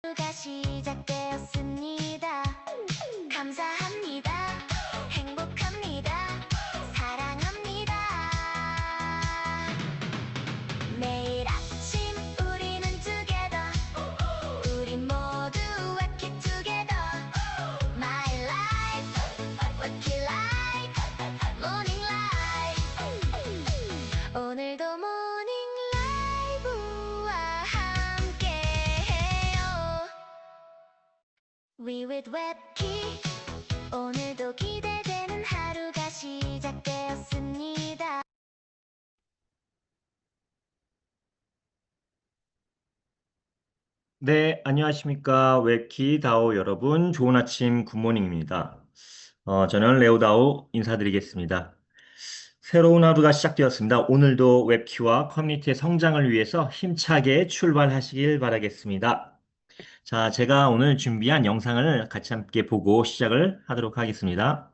가 시작되었습니다. 감사합니다. 행복합니다. 사랑합니다. 매일 아침 우리는 together. 우리 모두 work it together. My life, work it like morning life. 오늘도 morning live와 함께해요. We with webkey. 오늘도 기대되는 하루가 시작되었습니다. 네, 안녕하십니까. 웹키 다오 여러분. 좋은 아침 굿모닝입니다. 저는 레오다오 인사드리겠습니다. 새로운 하루가 시작되었습니다. 오늘도 웹키와 커뮤니티의 성장을 위해서 힘차게 출발하시길 바라겠습니다. 자, 제가 오늘 준비한 영상을 같이 함께 보고 시작을 하도록 하겠습니다.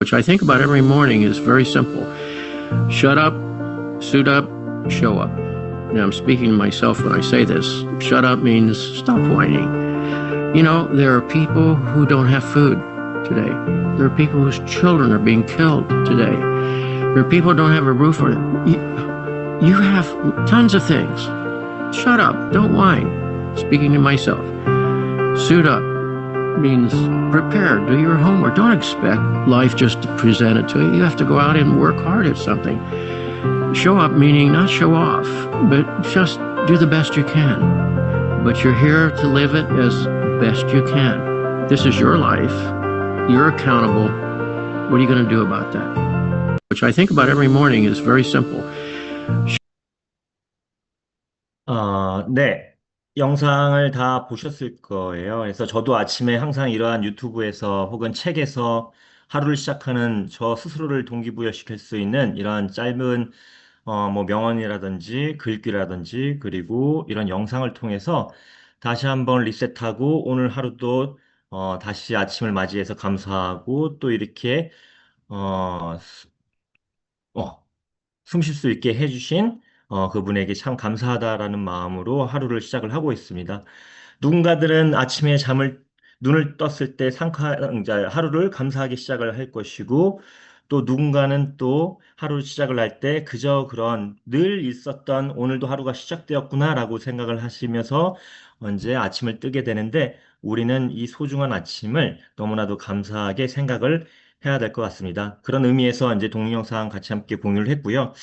Which I think about every morning is very simple. Shut up, suit up, show up. Now I'm speaking to myself when I say this. Shut up means stop whining. You know, there are people who don't have food today. There are people whose children are being killed today. There are people who don't have a roof on it. You have tons of things. Shut up, don't whine. Speaking to myself. Suit up means prepare, do your homework. Don't expect life just to present it to you. You have to go out and work hard at something. Show up meaning not show off, but just do the best you can. But you're here to live it as best you can. This is your life. You're accountable. What are you going to do about that? Which I think about every morning is very simple. 네. 영상을 다 보셨을 거예요. 그래서 저도 아침에 항상 이러한 유튜브에서 혹은 책에서 하루를 시작하는 저 스스로를 동기부여시킬 수 있는 이러한 짧은 뭐 명언이라든지 글귀라든지 그리고 이런 영상을 통해서 다시 한번 리셋하고 오늘 하루도 다시 아침을 맞이해서 감사하고 또 이렇게 어, 숨 쉴 수 있게 해주신 그분에게 참 감사하다라는 마음으로 하루를 시작을 하고 있습니다. 누군가들은 아침에 눈을 떴을 때 하루를 감사하게 시작을 할 것이고 또 누군가는 또 하루 시작을 할 때 그저 그런 늘 있었던 오늘도 하루가 시작되었구나라고 생각을 하시면서 언제 아침을 뜨게 되는데 우리는 이 소중한 아침을 너무나도 감사하게 생각을 해야 될 것 같습니다. 그런 의미에서 이제 동영상 같이 함께 공유를 했고요.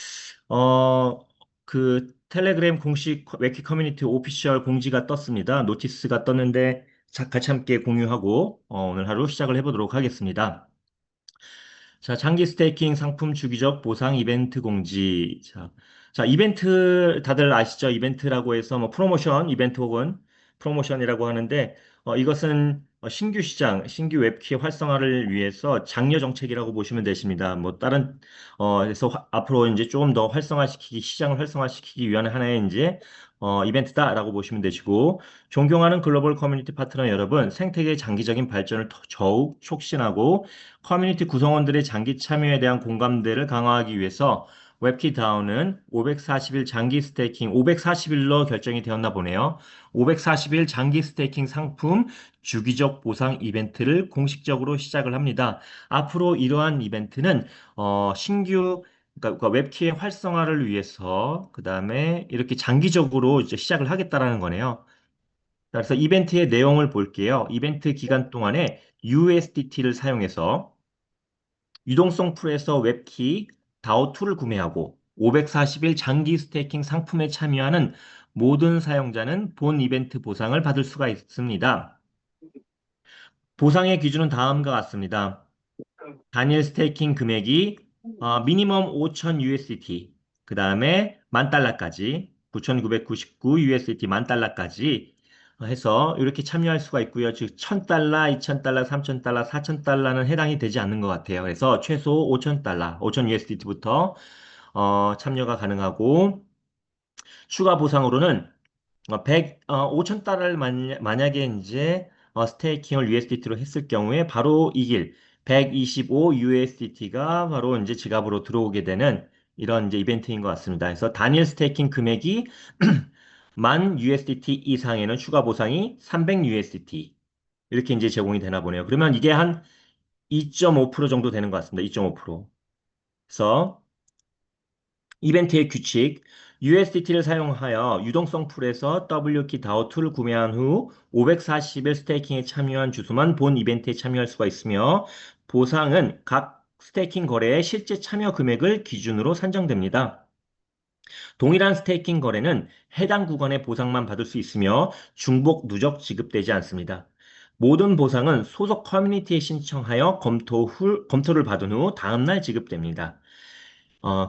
그 텔레그램 공식 웨키 커뮤니티 오피셜 공지가 떴습니다. 노티스가 떴는데 같이 함께 공유하고 오늘 하루 시작을 해보도록 하겠습니다. 자, 장기 스테이킹 상품 주기적 보상 이벤트 공지. 자, 이벤트 다들 아시죠? 이벤트라고 해서 뭐 프로모션 이벤트 혹은 프로모션이라고 하는데 이것은 신규 시장, 신규 웹키 활성화를 위해서 장려 정책이라고 보시면 되십니다. 뭐 다른 그래서 앞으로 이제 조금 더 활성화시키기, 시장을 활성화시키기 위한 하나의 이제 이벤트다라고 보시면 되시고 존경하는 글로벌 커뮤니티 파트너 여러분, 생태계의 장기적인 발전을 더욱 촉진하고 커뮤니티 구성원들의 장기 참여에 대한 공감대를 강화하기 위해서 웹키다운은 540일 장기 스테이킹, 540일로 결정이 되었나 보네요. 540일 장기 스테이킹 상품 주기적 보상 이벤트를 공식적으로 시작을 합니다. 앞으로 이러한 이벤트는 그러니까 웹키의 활성화를 위해서 그 다음에 이렇게 장기적으로 이제 시작을 하겠다라는 거네요. 그래서 이벤트의 내용을 볼게요. 이벤트 기간 동안에 USDT를 사용해서 유동성 풀에서 웹키 다오2를 구매하고 540일 장기 스테이킹 상품에 참여하는 모든 사용자는 본 이벤트 보상을 받을 수가 있습니다. 보상의 기준은 다음과 같습니다. 단일 스테이킹 금액이 미니멈 5,000 USDT, 그 다음에 10,000달러까지, 9,999 USDT 10,000달러까지 해서 이렇게 참여할 수가 있고요. 즉 1,000달러, 2,000달러, 3,000달러, 4,000달러는 해당이 되지 않는 것 같아요. 그래서 최소 5,000달러, 5,000 USDT부터 참여가 가능하고 추가 보상으로는 $5,000을 만약에 이제 스테이킹을 USDT로 했을 경우에 바로 이 길 125 USDT가 바로 이제 지갑으로 들어오게 되는 이런 이제 이벤트인 것 같습니다. 그래서 단일 스테이킹 금액이 만 USDT 이상에는 추가 보상이 300 USDT 이렇게 이제 제공이 되나 보네요. 그러면 이게 한 2.5% 정도 되는 것 같습니다. 2.5%. 그래서 이벤트의 규칙, USDT를 사용하여 유동성 풀에서 W키 다오 툴을 구매한 후 540일 스테이킹에 참여한 주소만 본 이벤트에 참여할 수가 있으며 보상은 각 스테이킹 거래의 실제 참여 금액을 기준으로 산정됩니다. 동일한 스테이킹 거래는 해당 구간의 보상만 받을 수 있으며 중복 누적 지급되지 않습니다. 모든 보상은 소속 커뮤니티에 신청하여 검토를 받은 후 다음날 지급됩니다.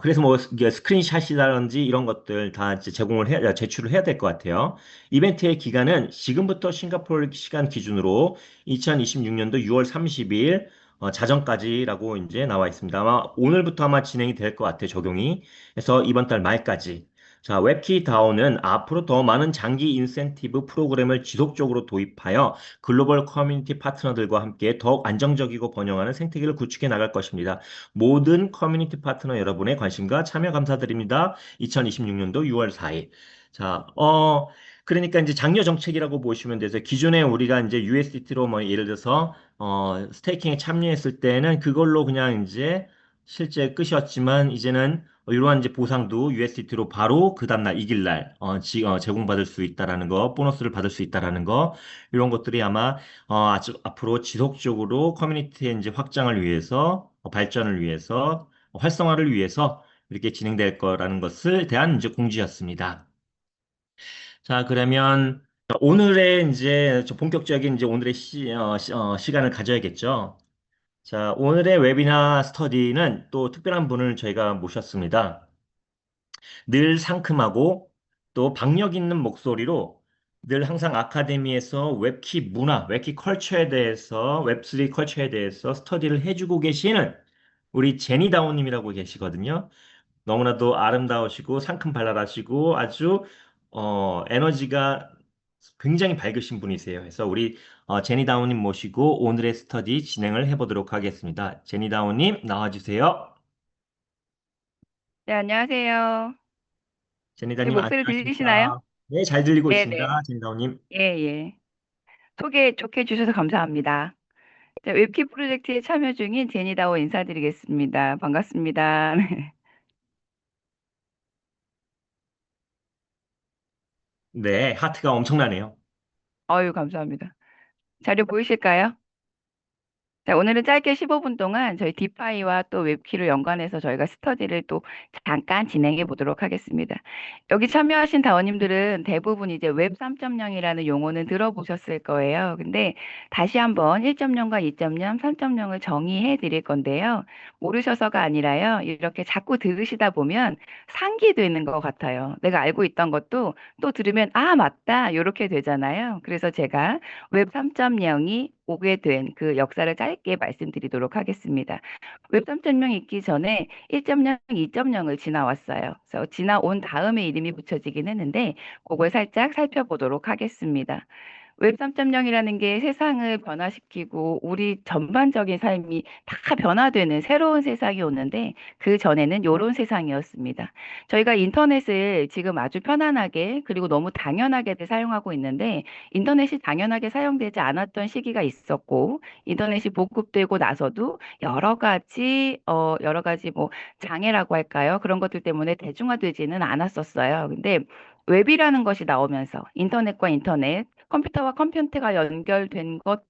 그래서 뭐 이게 스크린샷이라든지 이런 것들 다 이제 제출을 해야 될 것 같아요. 이벤트의 기간은 지금부터 싱가포르 시간 기준으로 2026년도 6월 30일 자정까지라고 이제 나와 있습니다. 아마 오늘부터 아마 진행이 될 것 같아요, 적용이. 그래서 이번 달 말까지. 자, 웹키 다오는 앞으로 더 많은 장기 인센티브 프로그램을 지속적으로 도입하여 글로벌 커뮤니티 파트너들과 함께 더욱 안정적이고 번영하는 생태계를 구축해 나갈 것입니다. 모든 커뮤니티 파트너 여러분의 관심과 참여 감사드립니다. 2026년도 6월 4일. 자, 그러니까 이제 장려 정책이라고 보시면 돼서 기존에 우리가 이제 USDT로 뭐 예를 들어서 스테이킹에 참여했을 때는 그걸로 그냥 이제 실제 끝이었지만 이제는 이러한 이제 보상도 USDT로 바로 그 다음날 이길 날 제공받을 수 있다라는 거, 보너스를 받을 수 있다라는 거 이런 것들이 아마 아주 앞으로 지속적으로 커뮤니티의 이제 확장을 위해서 발전을 위해서 활성화를 위해서 이렇게 진행될 거라는 것을 대한 이제 공지였습니다. 자, 그러면 오늘의 이제 본격적인 이제 오늘의 시간을 가져야겠죠. 자, 오늘의 웨비나 스터디는 또 특별한 분을 저희가 모셨습니다. 늘 상큼하고 또 박력 있는 목소리로 늘 항상 아카데미에서 웹키 문화, 웹키 컬처에 대해서, 웹3 컬처에 대해서 스터디를 해주고 계시는 우리 제니다오님이라고 계시거든요. 너무나도 아름다우시고 상큼발랄하시고 아주 에너지가 굉장히 밝으신 분이세요. 그래서 우리 제니다오님 모시고 오늘의 스터디 진행을 해보도록 하겠습니다. 제니다오님 나와주세요. 네, 안녕하세요. 제 제니다님 목소리 들리시나요? 안녕하십니까? 네, 잘 들리고 있습니다. 네네. 제니다오님. 예, 예. 소개 좋게 해주셔서 감사합니다. 자, 웹키 프로젝트에 참여 중인 제니다오 인사드리겠습니다. 반갑습니다. 네, 하트가 엄청나네요. 어유, 감사합니다. 자료 보이실까요? 자, 오늘은 짧게 15분 동안 저희 디파이와 또 웹키를 연관해서 저희가 스터디를 또 잠깐 진행해 보도록 하겠습니다. 여기 참여하신 다원님들은 대부분 이제 웹 3.0이라는 용어는 들어보셨을 거예요. 근데 다시 한번 1.0과 2.0, 3.0을 정의해 드릴 건데요. 모르셔서가 아니라요. 이렇게 자꾸 들으시다 보면 상기되는 것 같아요. 내가 알고 있던 것도 또 들으면 아, 맞다. 이렇게 되잖아요. 그래서 제가 웹 3.0이 오게 된 그 역사를 짧게 말씀드리도록 하겠습니다. 웹 3.0 있기 전에 1.0, 2.0을 지나왔어요. 그래서 지나온 다음에 이름이 붙여지긴 했는데 그걸 살짝 살펴보도록 하겠습니다. 웹 3.0이라는 게 세상을 변화시키고 우리 전반적인 삶이 다 변화되는 새로운 세상이 오는데 그 전에는 이런 세상이었습니다. 저희가 인터넷을 지금 아주 편안하게 그리고 너무 당연하게 사용하고 있는데 인터넷이 당연하게 사용되지 않았던 시기가 있었고 인터넷이 보급되고 나서도 여러 가지 뭐 장애라고 할까요? 그런 것들 때문에 대중화되지는 않았었어요. 근데 웹이라는 것이 나오면서 인터넷과 인터넷, 컴퓨터와 컴퓨터가 연결된 것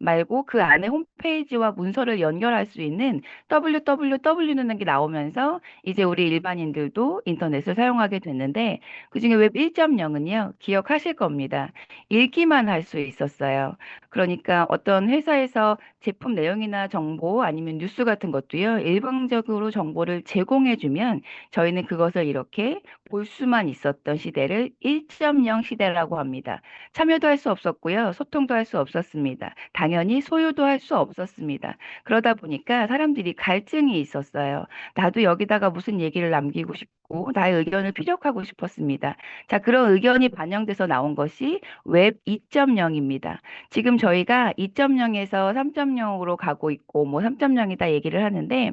말고 그 안에 홈페이지와 문서를 연결할 수 있는 www라는 게 나오면서 이제 우리 일반인들도 인터넷을 사용하게 됐는데 그중에 웹 1.0은요, 기억하실 겁니다. 읽기만 할 수 있었어요. 그러니까 어떤 회사에서 제품 내용이나 정보 아니면 뉴스 같은 것도요, 일방적으로 정보를 제공해주면 저희는 그것을 이렇게 볼 수만 있었던 시대를 1.0 시대라고 합니다. 참여도 할 수 없었고요. 소통도 할 수 없었습니다. 당연히 소유도 할 수 없었습니다. 그러다 보니까 사람들이 갈증이 있었어요. 나도 여기다가 무슨 얘기를 남기고 싶고 나의 의견을 피력하고 싶었습니다. 자, 그런 의견이 반영돼서 나온 것이 웹 2.0입니다. 지금 저희가 2.0에서 3.0으로 가고 있고 뭐 3.0이다 얘기를 하는데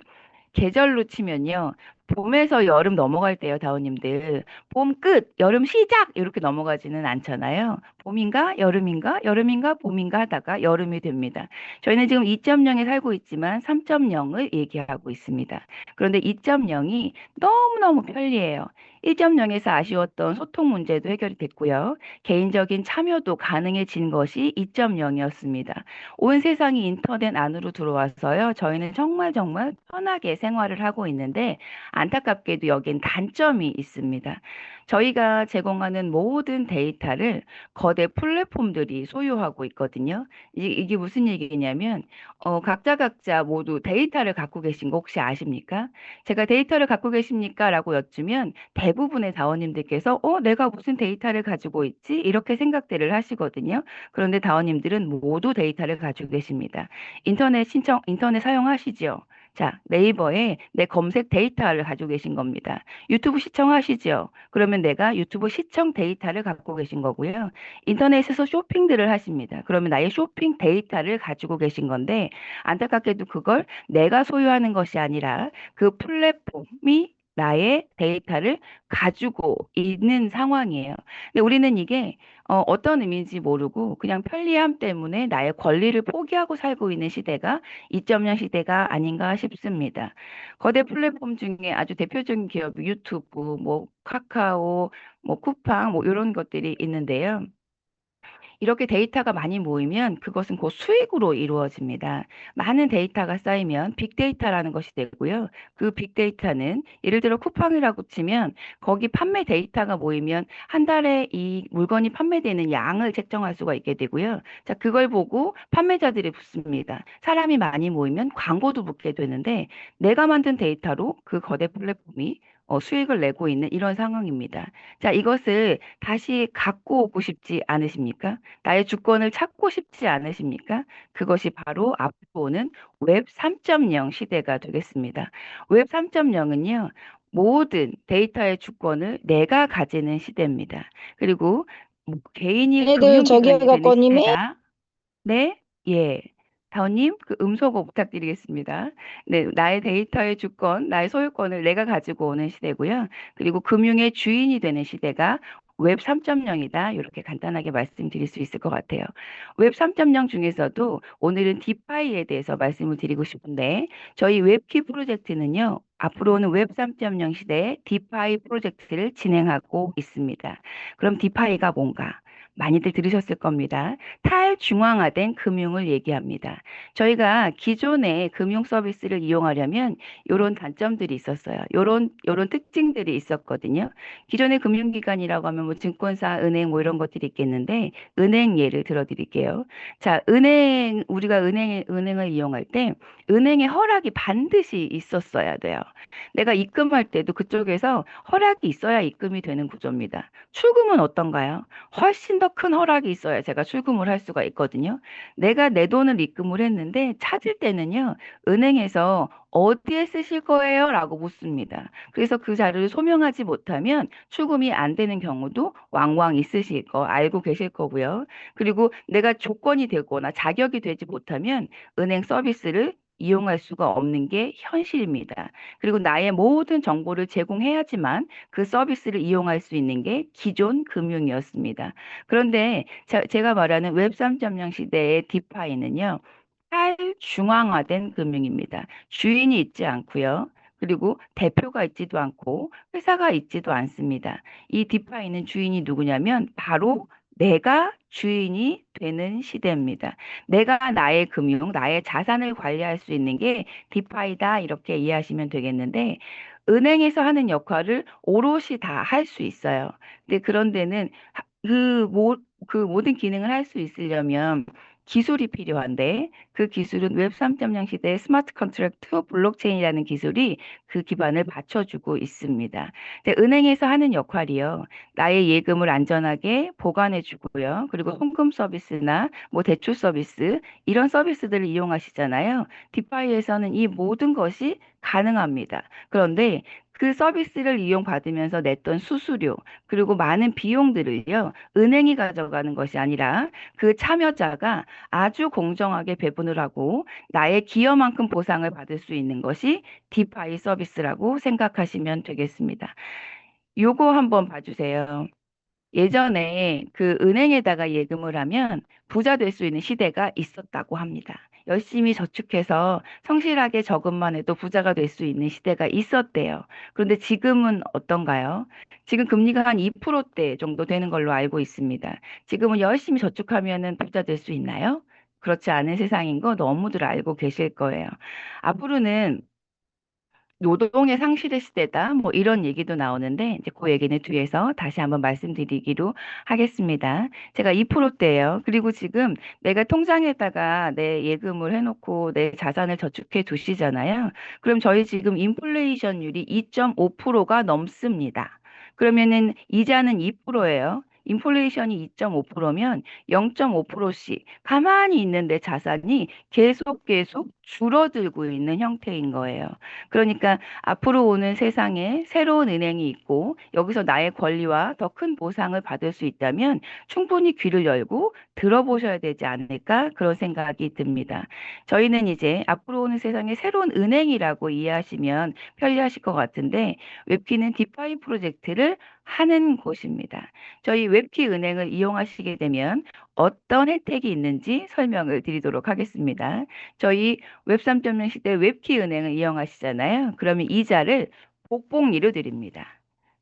계절로 치면요. 봄에서 여름 넘어갈 때요, 다운님들. 봄 끝, 여름 시작 이렇게 넘어가지는 않잖아요. 봄인가, 여름인가, 여름인가, 봄인가 하다가 여름이 됩니다. 저희는 지금 2.0에 살고 있지만 3.0을 얘기하고 있습니다. 그런데 2.0이 너무너무 편리해요. 1.0에서 아쉬웠던 소통 문제도 해결이 됐고요. 개인적인 참여도 가능해진 것이 2.0이었습니다. 온 세상이 인터넷 안으로 들어와서요. 저희는 정말 정말 편하게 생활을 하고 있는데 안타깝게도 여긴 단점이 있습니다. 저희가 제공하는 모든 데이터를 거대 플랫폼들이 소유하고 있거든요. 이게 무슨 얘기냐면 각자 모두 데이터를 갖고 계신 거 혹시 아십니까? 제가 데이터를 갖고 계십니까? 라고 여쭈면 대부분의 다원님들께서 내가 무슨 데이터를 가지고 있지? 이렇게 생각들을 하시거든요. 그런데 다원님들은 모두 데이터를 가지고 계십니다. 인터넷 사용하시죠? 자, 네이버에 내 검색 데이터를 가지고 계신 겁니다. 유튜브 시청하시죠? 그러면 내가 유튜브 시청 데이터를 갖고 계신 거고요. 인터넷에서 쇼핑들을 하십니다. 그러면 나의 쇼핑 데이터를 가지고 계신 건데 안타깝게도 그걸 내가 소유하는 것이 아니라 그 플랫폼이 나의 데이터를 가지고 있는 상황이에요. 근데 우리는 이게 어떤 의미인지 모르고 그냥 편리함 때문에 나의 권리를 포기하고 살고 있는 시대가 2.0 시대가 아닌가 싶습니다. 거대 플랫폼 중에 아주 대표적인 기업이 유튜브, 뭐 카카오, 뭐 쿠팡, 뭐 이런 것들이 있는데요. 이렇게 데이터가 많이 모이면 그것은 곧 수익으로 이루어집니다. 많은 데이터가 쌓이면 빅데이터라는 것이 되고요. 그 빅데이터는 예를 들어 쿠팡이라고 치면 거기 판매 데이터가 모이면 한 달에 이 물건이 판매되는 양을 책정할 수가 있게 되고요. 자, 그걸 보고 판매자들이 붙습니다. 사람이 많이 모이면 광고도 붙게 되는데 내가 만든 데이터로 그 거대 플랫폼이 수익을 내고 있는 이런 상황입니다. 자, 이것을 다시 갖고 오고 싶지 않으십니까? 나의 주권을 찾고 싶지 않으십니까? 그것이 바로 앞으로 오는 웹 3.0 시대가 되겠습니다. 웹 3.0은요, 모든 데이터의 주권을 내가 가지는 시대입니다. 그리고 뭐 개인이 얘들 저기요, 금융기관이 되는 갖고님이 시대다. 네, 예. 다운님, 그 음소거 부탁드리겠습니다. 네, 나의 데이터의 주권, 나의 소유권을 내가 가지고 오는 시대고요. 그리고 금융의 주인이 되는 시대가 웹 3.0이다. 이렇게 간단하게 말씀드릴 수 있을 것 같아요. 웹 3.0 중에서도 오늘은 디파이에 대해서 말씀을 드리고 싶은데 저희 웹키 프로젝트는요. 앞으로는 웹 3.0 시대에 디파이 프로젝트를 진행하고 있습니다. 그럼 디파이가 뭔가? 많이들 들으셨을 겁니다. 탈중앙화된 금융을 얘기합니다. 저희가 기존의 금융 서비스를 이용하려면 이런 단점들이 있었어요. 요런 특징들이 있었거든요. 기존의 금융기관이라고 하면 뭐 증권사, 은행 뭐 이런 것들이 있겠는데 은행 예를 들어 드릴게요. 자, 우리가 은행을 이용할 때 은행의 허락이 반드시 있었어야 돼요. 내가 입금할 때도 그쪽에서 허락이 있어야 입금이 되는 구조입니다. 출금은 어떤가요? 훨씬 더 큰 허락이 있어야 제가 출금을 할 수가 있거든요. 내가 내 돈을 입금을 했는데 찾을 때는요, 은행에서 어디에 쓰실 거예요? 라고 묻습니다. 그래서 그 자료를 소명하지 못하면 출금이 안 되는 경우도 왕왕 있으실 거 알고 계실 거고요. 그리고 내가 조건이 되거나 자격이 되지 못하면 은행 서비스를 이용할 수가 없는 게 현실입니다. 그리고 나의 모든 정보를 제공해야지만 그 서비스를 이용할 수 있는 게 기존 금융이었습니다. 그런데 제가 말하는 웹 3.0 시대의 디파이는요, 탈중앙화된 금융입니다. 주인이 있지 않고요. 그리고 대표가 있지도 않고 회사가 있지도 않습니다. 이 디파이는 주인이 누구냐면 바로 내가 주인이 되는 시대입니다. 내가 나의 금융, 나의 자산을 관리할 수 있는 게 디파이다 이렇게 이해하시면 되겠는데 은행에서 하는 역할을 오롯이 다 할 수 있어요. 근데 그런 데는 그 모든 기능을 할 수 있으려면 기술이 필요한데 그 기술은 웹 3.0 시대의 스마트 컨트랙트 블록체인이라는 기술이 그 기반을 받쳐주고 있습니다. 근데 은행에서 하는 역할이요. 나의 예금을 안전하게 보관해 주고요. 그리고 송금 서비스나 뭐 대출 서비스 이런 서비스들을 이용하시잖아요. 디파이에서는 이 모든 것이 가능합니다. 그런데 그 서비스를 이용받으면서 냈던 수수료 그리고 많은 비용들을요. 은행이 가져가는 것이 아니라 그 참여자가 아주 공정하게 배분을 하고 나의 기여만큼 보상을 받을 수 있는 것이 디파이 서비스라고 생각하시면 되겠습니다. 요거 한번 봐주세요. 예전에 그 은행에다가 예금을 하면 부자 될 수 있는 시대가 있었다고 합니다. 열심히 저축해서 성실하게 저금만 해도 부자가 될 수 있는 시대가 있었대요. 그런데 지금은 어떤가요? 지금 금리가 한 2%대 정도 되는 걸로 알고 있습니다. 지금은 열심히 저축하면은 부자 될 수 있나요? 그렇지 않은 세상인 거 너무들 알고 계실 거예요. 앞으로는 노동의 상실의 시대다. 뭐 이런 얘기도 나오는데 이제 그 얘기는 뒤에서 다시 한번 말씀드리기로 하겠습니다. 제가 2%대예요. 그리고 지금 내가 통장에다가 내 예금을 해놓고 내 자산을 저축해 두시잖아요. 그럼 저희 지금 인플레이션율이 2.5%가 넘습니다. 그러면은 이자는 2%예요. 인플레이션이 2.5%면 0.5%씩 가만히 있는 내 자산이 계속 줄어들고 있는 형태인 거예요. 그러니까 앞으로 오는 세상에 새로운 은행이 있고 여기서 나의 권리와 더 큰 보상을 받을 수 있다면 충분히 귀를 열고 들어보셔야 되지 않을까 그런 생각이 듭니다. 저희는 이제 앞으로 오는 세상에 새로운 은행이라고 이해하시면 편리하실 것 같은데 웹키는 디파이 프로젝트를 하는 곳입니다. 저희 웹키 은행을 이용하시게 되면 어떤 혜택이 있는지 설명을 드리도록 하겠습니다. 저희 웹 3.0 시대 웹키 은행을 이용하시잖아요. 그러면 이자를 복봉리로 드립니다.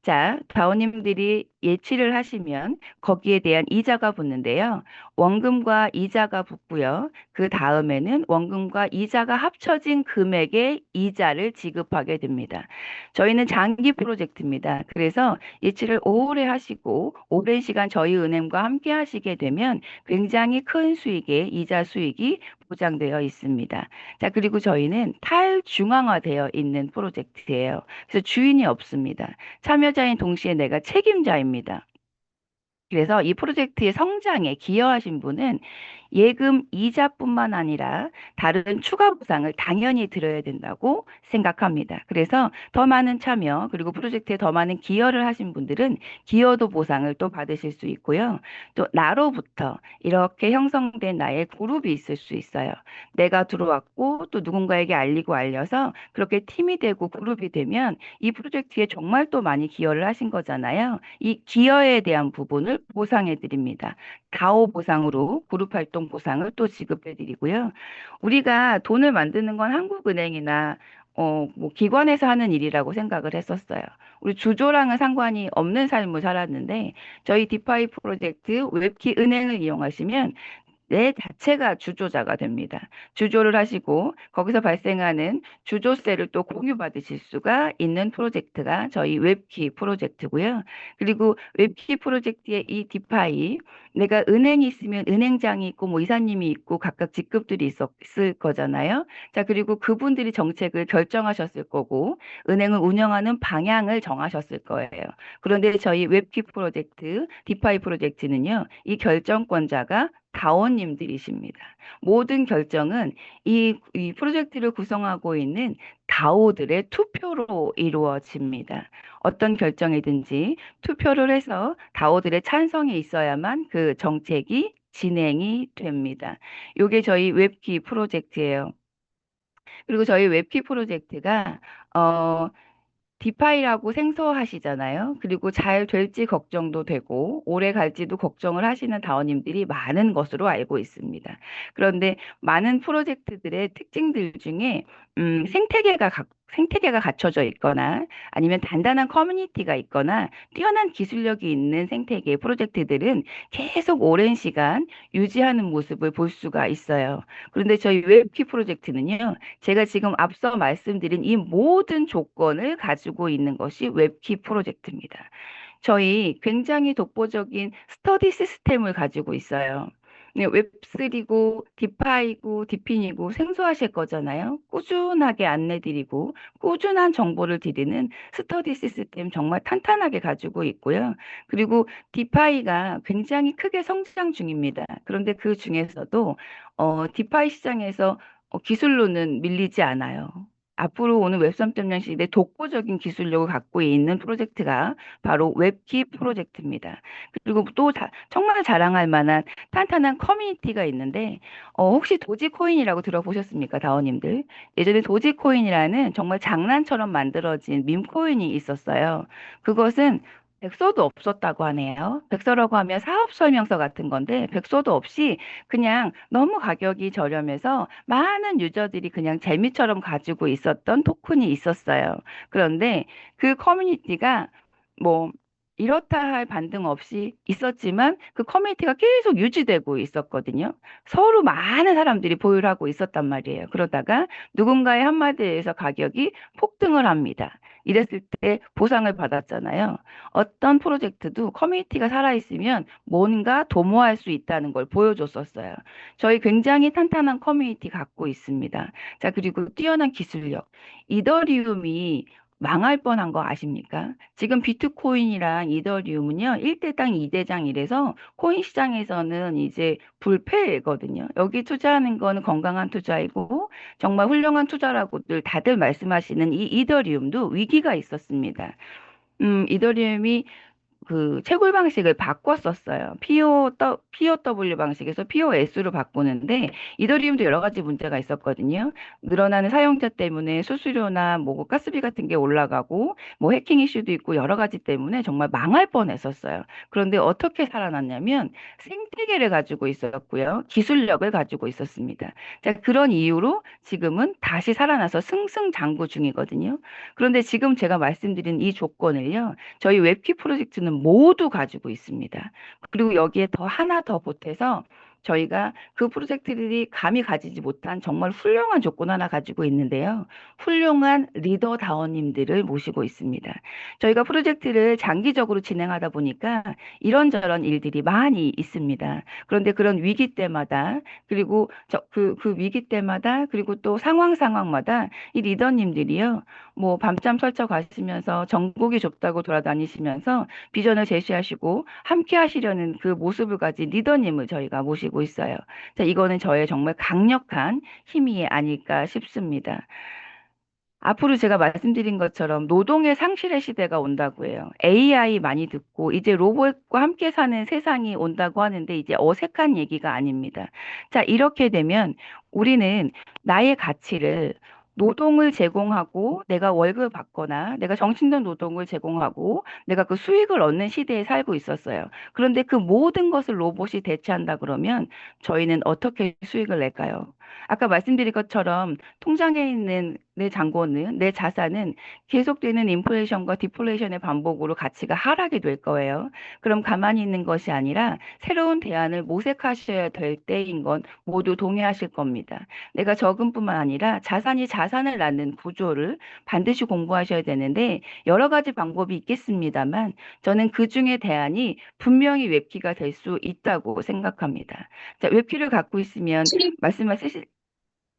자, 다운님들이 예치를 하시면 거기에 대한 이자가 붙는데요. 원금과 이자가 붙고요. 그 다음에는 원금과 이자가 합쳐진 금액의 이자를 지급하게 됩니다. 저희는 장기 프로젝트입니다. 그래서 예치를 오래 하시고 오랜 시간 저희 은행과 함께 하시게 되면 굉장히 큰 수익의 이자 수익이 보장되어 있습니다. 자, 그리고 저희는 탈중앙화되어 있는 프로젝트예요. 그래서 주인이 없습니다. 참여자인 동시에 내가 책임자입니다. 그래서 이 프로젝트의 성장에 기여하신 분은 예금 이자뿐만 아니라 다른 추가 보상을 당연히 드려야 된다고 생각합니다. 그래서 더 많은 참여 그리고 프로젝트에 더 많은 기여를 하신 분들은 기여도 보상을 또 받으실 수 있고요. 또 나로부터 이렇게 형성된 나의 그룹이 있을 수 있어요. 내가 들어왔고 또 누군가에게 알려서 그렇게 팀이 되고 그룹이 되면 이 프로젝트에 정말 또 많이 기여를 하신 거잖아요. 이 기여에 대한 부분을 보상해 드립니다. 다오 보상으로 그룹 활동 보상을 또 지급해 드리고요. 우리가 돈을 만드는 건 한국은행이나 뭐 기관에서 하는 일이라고 생각을 했었어요. 우리 주조랑은 상관이 없는 삶을 살았는데 저희 디파이 프로젝트 웹키 은행을 이용하시면 내 자체가 주조자가 됩니다. 주조를 하시고 거기서 발생하는 주조세를 또 공유받으실 수가 있는 프로젝트가 저희 웹키 프로젝트고요. 그리고 웹키 프로젝트의 이 디파이 내가 은행이 있으면 은행장이 있고 뭐 이사님이 있고 각각 직급들이 있을 거잖아요. 자, 그리고 그분들이 정책을 결정하셨을 거고 은행을 운영하는 방향을 정하셨을 거예요. 그런데 저희 웹키 프로젝트, 디파이 프로젝트는요. 이 결정권자가 다오님들이십니다. 모든 결정은 이 프로젝트를 구성하고 있는 다오들의 투표로 이루어집니다. 어떤 결정이든지 투표를 해서 다오들의 찬성이 있어야만 그 정책이 진행이 됩니다. 이게 저희 웹키 프로젝트예요. 그리고 저희 웹키 프로젝트가 디파이라고 생소하시잖아요. 그리고 잘 될지 걱정도 되고 오래 갈지도 걱정을 하시는 다원님들이 많은 것으로 알고 있습니다. 그런데 많은 프로젝트들의 특징들 중에 생태계가 갖춰져 있거나 아니면 단단한 커뮤니티가 있거나 뛰어난 기술력이 있는 생태계 프로젝트들은 계속 오랜 시간 유지하는 모습을 볼 수가 있어요. 그런데 저희 웹키 프로젝트는요. 제가 지금 앞서 말씀드린 이 모든 조건을 가지고 있는 것이 웹키 프로젝트입니다. 저희 굉장히 독보적인 스터디 시스템을 가지고 있어요. 웹3고 디파이고 디핀이고 생소하실 거잖아요. 꾸준하게 안내드리고 꾸준한 정보를 드리는 스터디 시스템 정말 탄탄하게 가지고 있고요. 그리고 디파이가 굉장히 크게 성장 중입니다. 그런데 그 중에서도 디파이 시장에서 기술로는 밀리지 않아요. 앞으로 오는 웹 3.0 시대 독보적인 기술력을 갖고 있는 프로젝트가 바로 웹키 프로젝트입니다. 그리고 또 정말 자랑할 만한 탄탄한 커뮤니티가 있는데 혹시 도지코인이라고 들어보셨습니까, 다원님들? 예전에 도지코인이라는 정말 장난처럼 만들어진 밈코인이 있었어요. 그것은 백서도 없었다고 하네요. 백서라고 하면 사업 설명서 같은 건데 백서도 없이 그냥 너무 가격이 저렴해서 많은 유저들이 그냥 재미처럼 가지고 있었던 토큰이 있었어요. 그런데 그 커뮤니티가 뭐 이렇다 할 반등 없이 있었지만 그 커뮤니티가 계속 유지되고 있었거든요. 서로 많은 사람들이 보유를 하고 있었단 말이에요. 그러다가 누군가의 한마디에서 가격이 폭등을 합니다. 이랬을 때 보상을 받았잖아요. 어떤 프로젝트도 커뮤니티가 살아있으면 뭔가 도모할 수 있다는 걸 보여줬었어요. 저희 굉장히 탄탄한 커뮤니티 갖고 있습니다. 자, 그리고 뛰어난 기술력. 이더리움이 망할 뻔한 거 아십니까? 지금 비트코인이랑 이더리움은요, 1대당 2대장 이래서 코인 시장에서는 이제 불패거든요. 여기 투자하는 거는 건강한 투자이고 정말 훌륭한 투자라고들 다들 말씀하시는 이 이더리움도 위기가 있었습니다. 이더리움이 그 채굴 방식을 바꿨었어요. POW 방식에서 POS로 바꾸는데 이더리움도 여러 가지 문제가 있었거든요. 늘어나는 사용자 때문에 수수료나 뭐 가스비 같은 게 올라가고 뭐 해킹 이슈도 있고 여러 가지 때문에 정말 망할 뻔했었어요. 그런데 어떻게 살아났냐면 생태계를 가지고 있었고요. 기술력을 가지고 있었습니다. 자, 그런 이유로 지금은 다시 살아나서 승승장구 중이거든요. 그런데 지금 제가 말씀드린 이 조건을요. 저희 웹키 프로젝트는 모두 가지고 있습니다. 그리고 여기에 더 하나 더 보태서 저희가 그 프로젝트들이 감히 가지지 못한 정말 훌륭한 조건 하나 가지고 있는데요. 훌륭한 리더다원님들을 모시고 있습니다. 저희가 프로젝트를 장기적으로 진행하다 보니까 이런저런 일들이 많이 있습니다. 그런데 그런 위기 때마다 그리고 그 위기 때마다 그리고 또 상황마다 이 리더님들이요. 뭐 밤잠 설쳐 가시면서 전국이 좁다고 돌아다니시면서 비전을 제시하시고 함께 하시려는 그 모습을 가진 리더님을 저희가 모시고 있어요. 자, 이거는 저의 정말 강력한 힘이 아닐까 싶습니다. 앞으로 제가 말씀드린 것처럼 노동의 상실의 시대가 온다고 해요. AI 많이 듣고 이제 로봇과 함께 사는 세상이 온다고 하는데 이제 어색한 얘기가 아닙니다. 자, 이렇게 되면 우리는 나의 가치를 노동을 제공하고 내가 월급을 받거나 내가 정신적 노동을 제공하고 내가 그 수익을 얻는 시대에 살고 있었어요. 그런데 그 모든 것을 로봇이 대체한다 그러면 저희는 어떻게 수익을 낼까요? 아까 말씀드린 것처럼 통장에 있는 내 잔고는, 내 자산은 계속되는 인플레이션과 디플레이션의 반복으로 가치가 하락이 될 거예요. 그럼 가만히 있는 것이 아니라 새로운 대안을 모색하셔야 될 때인 건 모두 동의하실 겁니다. 내가 적은뿐만 아니라 자산이 자산을 낳는 구조를 반드시 공부하셔야 되는데 여러 가지 방법이 있겠습니다만 저는 그 중에 대안이 분명히 웹키가 될 수 있다고 생각합니다. 자, 웹키를 갖고 있으면 말씀하신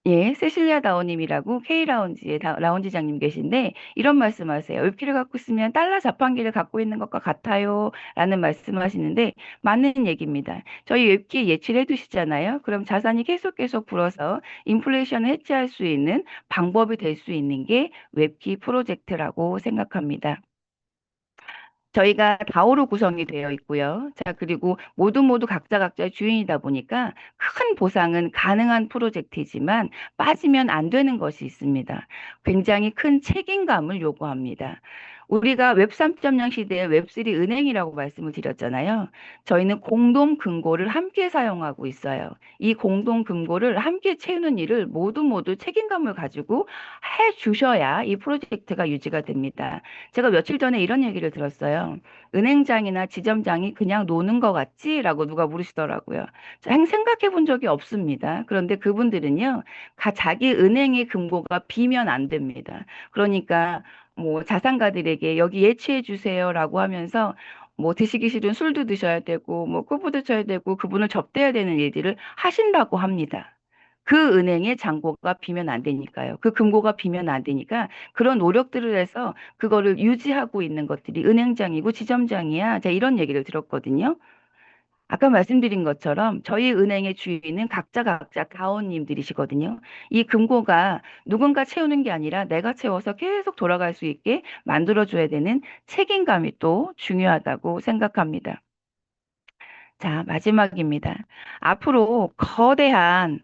예, 세실리아 다오님이라고 K라운지의 라운지장님 계신데 이런 말씀하세요. 웹키를 갖고 있으면 달러 자판기를 갖고 있는 것과 같아요. 라는 말씀하시는데 맞는 얘기입니다. 저희 웹키에 예치를 해두시잖아요. 그럼 자산이 계속 불어서 인플레이션을 해치할 수 있는 방법이 될 수 있는 게 웹키 프로젝트라고 생각합니다. 저희가 다오로 구성이 되어 있고요. 자, 그리고 모두 각자의 주인이다 보니까 큰 보상은 가능한 프로젝트이지만 빠지면 안 되는 것이 있습니다. 굉장히 큰 책임감을 요구합니다. 우리가 웹 3.0 시대의 웹3 은행이라고 말씀을 드렸잖아요. 저희는 공동 금고를 함께 사용하고 있어요. 이 공동 금고를 함께 채우는 일을 모두 책임감을 가지고 해 주셔야 이 프로젝트가 유지가 됩니다. 제가 며칠 전에 이런 얘기를 들었어요. 은행장이나 지점장이 그냥 노는 것 같지? 라고 누가 물으시더라고요. 생각해 본 적이 없습니다. 그런데 그분들은요, 자기 은행의 금고가 비면 안 됩니다. 그러니까 뭐 자산가들에게 여기 예치해 주세요라고 하면서 뭐 드시기 싫은 술도 드셔야 되고 뭐 꾸부도 쳐야 되고 그분을 접대해야 되는 일들을 하신다고 합니다. 그 은행의 잔고가 비면 안 되니까요. 그 금고가 비면 안 되니까 그런 노력들을 해서 그거를 유지하고 있는 것들이 은행장이고 지점장이야. 제가 이런 얘기를 들었거든요. 아까 말씀드린 것처럼 저희 은행의 주인은 각자 가온님들이시거든요. 이 금고가 누군가 채우는 게 아니라 내가 채워서 계속 돌아갈 수 있게 만들어줘야 되는 책임감이 또 중요하다고 생각합니다. 자, 마지막입니다. 앞으로 거대한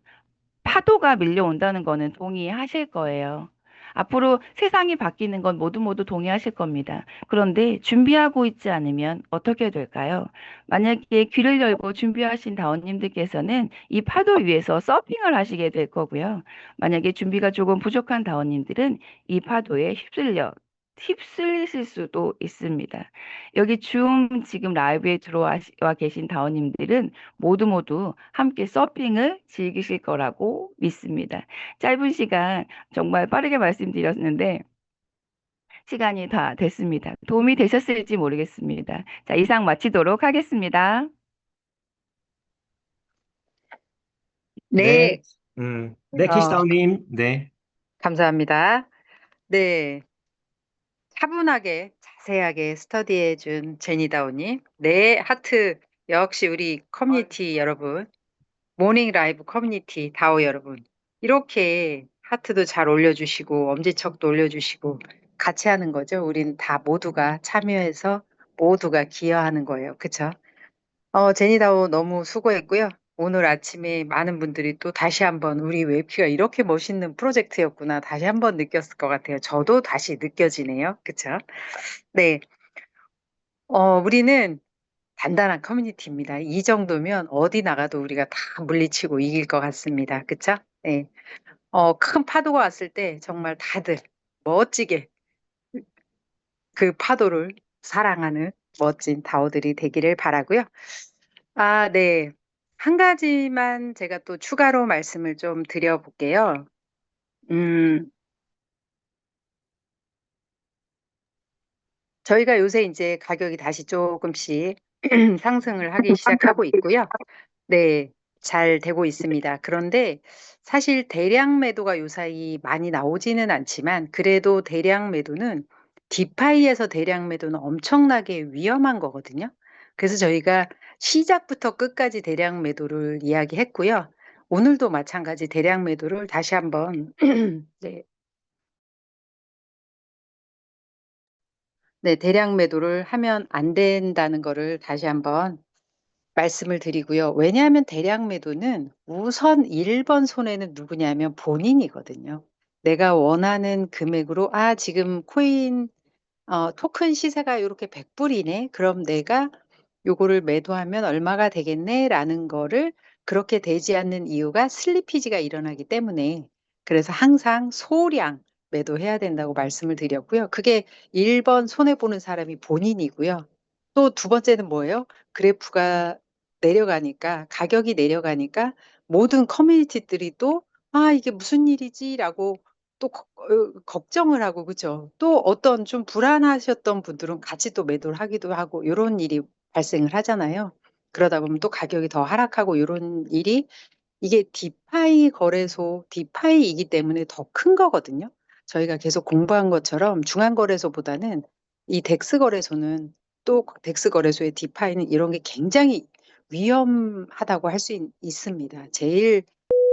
파도가 밀려온다는 거는 동의하실 거예요. 앞으로 세상이 바뀌는 건 모두 동의하실 겁니다. 그런데 준비하고 있지 않으면 어떻게 될까요? 만약에 귀를 열고 준비하신 다원님들께서는 이 파도 위에서 서핑을 하시게 될 거고요. 만약에 준비가 조금 부족한 다원님들은 이 파도에 휩쓸리실 수도 있습니다. 여기 줌 지금 라이브에 들어와 계신 다원님들은 모두 함께 서핑을 즐기실 거라고 믿습니다. 짧은 시간 정말 빠르게 말씀드렸는데 시간이 다 됐습니다. 도움이 되셨을지 모르겠습니다. 자, 이상 마치도록 하겠습니다. 네, 네, 네, 어, 캐시다운님, 네, 감사합니다. 네, 차분하게 자세하게 스터디해 준 제니다오님. 네, 하트. 역시 우리 커뮤니티 여러분, 모닝 라이브 커뮤니티 다오 여러분. 이렇게 하트도 잘 올려주시고, 엄지척도 올려주시고, 같이 하는 거죠. 우린 다 모두가 참여해서 모두가 기여하는 거예요. 그쵸? 제니다오 너무 수고했고요. 오늘 아침에 많은 분들이 또 다시 한번 우리 웹큐가 이렇게 멋있는 프로젝트였구나 다시 한번 느꼈을 것 같아요. 저도 다시 느껴지네요. 그쵸? 네. 우리는 단단한 커뮤니티입니다. 이 정도면 어디 나가도 우리가 다 물리치고 이길 것 같습니다. 그쵸? 네. 큰 파도가 왔을 때 정말 다들 멋지게 그 파도를 사랑하는 멋진 다오들이 되기를 바라고요. 아, 네. 한 가지만 제가 또 추가로 말씀을 좀 드려볼게요. 음, 저희가 요새 이제 가격이 다시 조금씩 상승을 하기 시작하고 있고요. 네, 잘 되고 있습니다. 그런데 사실 대량 매도가 요사이 많이 나오지는 않지만 그래도 대량 매도는 디파이에서 대량 매도는 엄청나게 위험한 거거든요. 그래서 저희가 시작부터 끝까지 대량 매도를 이야기했고요. 오늘도 마찬가지 대량 매도를 다시 한번 네, 네, 대량 매도를 하면 안 된다는 거를 다시 한번 말씀을 드리고요. 왜냐하면 대량 매도는 우선 1번 손해는 누구냐면 본인이거든요. 내가 원하는 금액으로, 지금 토큰 시세가 이렇게 100불이네. 그럼 내가 요거를 매도하면 얼마가 되겠네. 라는 거를 그렇게 되지 않는 이유가 슬리피지가 일어나기 때문에 그래서 항상 소량 매도해야 된다고 말씀을 드렸고요. 그게 1번 손해보는 사람이 본인이고요. 또 두 번째는 뭐예요? 그래프가 내려가니까 가격이 내려가니까 모든 커뮤니티들이 또 이게 무슨 일이지라고 또 걱정을 하고 그죠? 또 어떤 좀 불안하셨던 분들은 같이 또 매도를 하기도 하고 이런 일이 발생을 하잖아요. 그러다 보면 또 가격이 더 하락하고 이런 일이 이게 디파이 거래소, 디파이이기 때문에 더 큰 거거든요. 저희가 계속 공부한 것처럼 중앙거래소보다는 이 덱스 거래소는 또 덱스 거래소의 디파이는 이런 게 굉장히 위험하다고 할 수 있습니다. 제일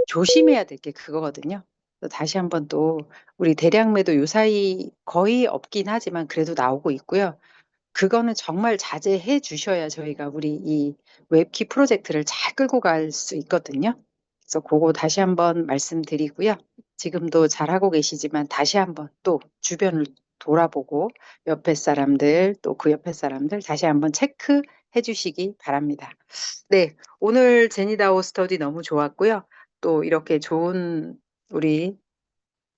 조심해야 될 게 그거거든요. 그래서 다시 한번 또 우리 대량 매도 요사이 거의 없긴 하지만 그래도 나오고 있고요. 그거는 정말 자제해 주셔야 저희가 우리 이 웹키 프로젝트를 잘 끌고 갈 수 있거든요. 그래서 그거 다시 한번 말씀드리고요. 지금도 잘하고 계시지만 다시 한번 또 주변을 돌아보고 옆에 사람들 또 그 옆에 사람들 다시 한번 체크해 주시기 바랍니다. 네, 오늘 제니다오 스터디 너무 좋았고요. 또 이렇게 좋은 우리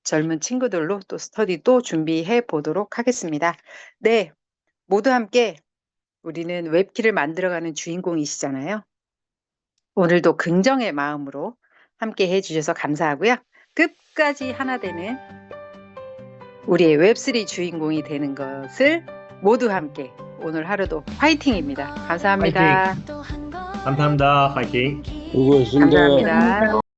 젊은 친구들로 또 스터디 또 준비해 보도록 하겠습니다. 네, 모두 함께 우리는 웹키를 만들어가는 주인공이시잖아요. 오늘도 긍정의 마음으로 함께 해주셔서 감사하고요. 끝까지 하나 되는 우리의 웹3 주인공이 되는 것을 모두 함께 오늘 하루도 화이팅입니다. 감사합니다. 또 한 번 감사합니다. 파이팅. 수고하셨습니다. 감사합니다.